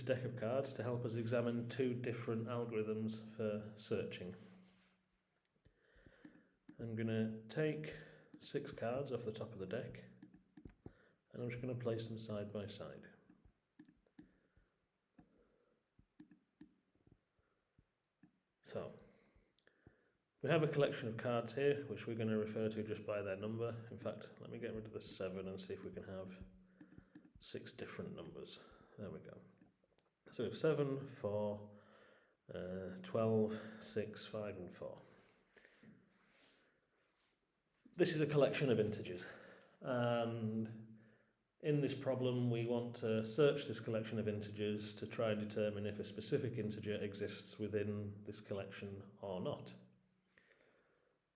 deck of cards to help us examine two different algorithms for searching. I'm going to take 6 cards off the top of the deck and I'm just going to place them side by side. So, we have a collection of cards here which we're going to refer to just by their number. In fact, let me get rid of the 7 and see if we can have 6 different numbers. There we go. So we have 7, 4, 12, 6, 5 and 4. This is a collection of integers, and in this problem we want to search this collection of integers to try and determine if a specific integer exists within this collection or not.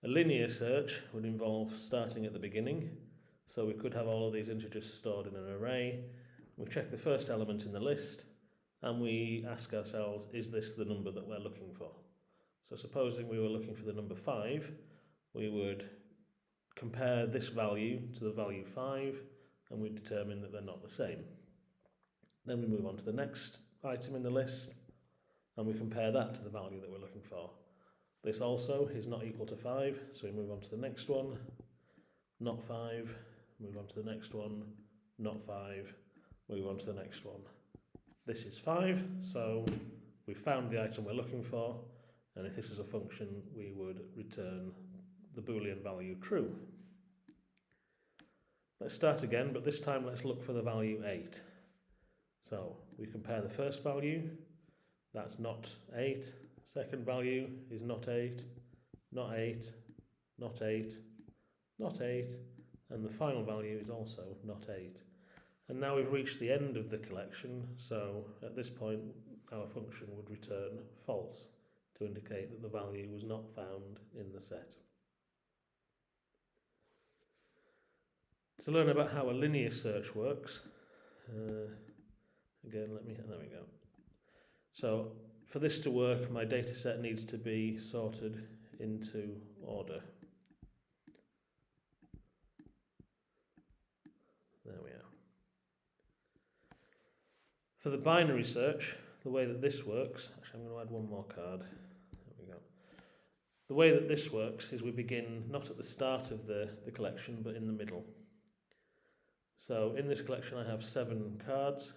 A linear search would involve starting at the beginning, so we could have all of these integers stored in an array. We check the first element in the list and we ask ourselves, is this the number that we're looking for? So supposing we were looking for the number 5, we would compare this value to the value 5 and we determine that they're not the same. Then we move on to the next item in the list and we compare that to the value that we're looking for. This also is not equal to 5, so we move on to the next one, not 5, move on to the next one, not 5, move on to the next one. This is 5, so we found the item we're looking for, and if this is a function, we would return the Boolean value true. Let's start again, but this time let's look for the value 8. So we compare the first value, that's not 8. Second value is not 8, not 8, not 8, not 8, and the final value is also not 8. And now we've reached the end of the collection, so at this point our function would return false to indicate that the value was not found in the set. To learn about how a linear search works, there we go. So for this to work, my data set needs to be sorted into order. There we are. For the binary search, the way that this works, actually I'm going to add one more card. There we go. The way that this works is we begin not at the start of the collection, but in the middle. So in this collection I have 7 cards.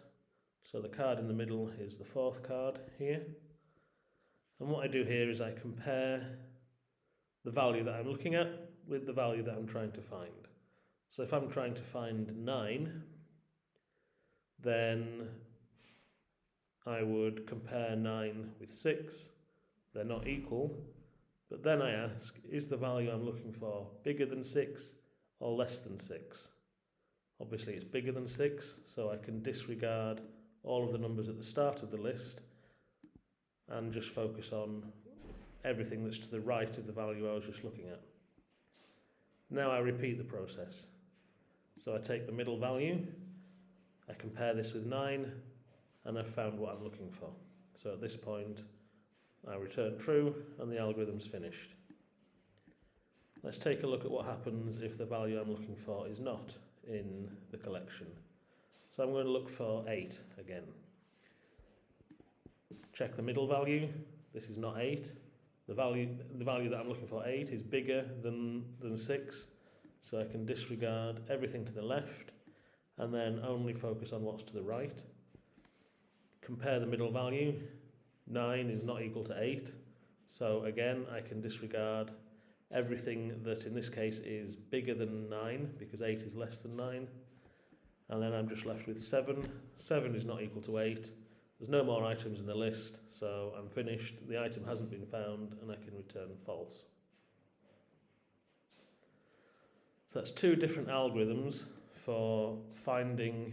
So the card in the middle is the 4th card here. And what I do here is I compare the value that I'm looking at with the value that I'm trying to find. So if I'm trying to find 9, then I would compare 9 with 6. They're not equal, but then I ask, is the value I'm looking for bigger than 6 or less than 6? Obviously it's bigger than 6, so I can disregard all of the numbers at the start of the list and just focus on everything that's to the right of the value I was just looking at. Now I repeat the process. So I take the middle value, I compare this with 9, and I've found what I'm looking for. So at this point, I return true, and the algorithm's finished. Let's take a look at what happens if the value I'm looking for is not in the collection. So I'm going to look for 8 again. Check the middle value. This is not 8. The value that I'm looking for, 8, is bigger than 6, so I can disregard everything to the left and then only focus on what's to the right. Compare the middle value. 9 is not equal to 8, so again I can disregard everything that in this case is bigger than 9 because 8 is less than 9, and then I'm just left with 7. 7 is not equal to 8. There's no more items in the list, so I'm finished. The item hasn't been found and I can return false. So that's 2 different algorithms for finding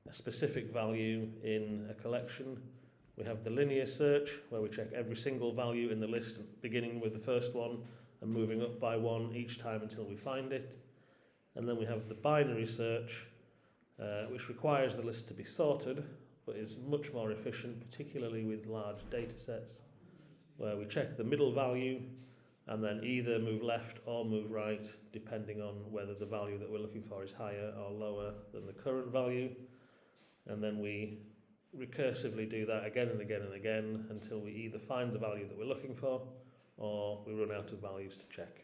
a specific value in a collection. We have the linear search, where we check every single value in the list, beginning with the first one and moving up by 1 each time until we find it. And then we have the binary search, which requires the list to be sorted, but is much more efficient, particularly with large data sets, where we check the middle value and then either move left or move right, depending on whether the value that we're looking for is higher or lower than the current value. And then we recursively do that again and again and again until we either find the value that we're looking for or we run out of values to check.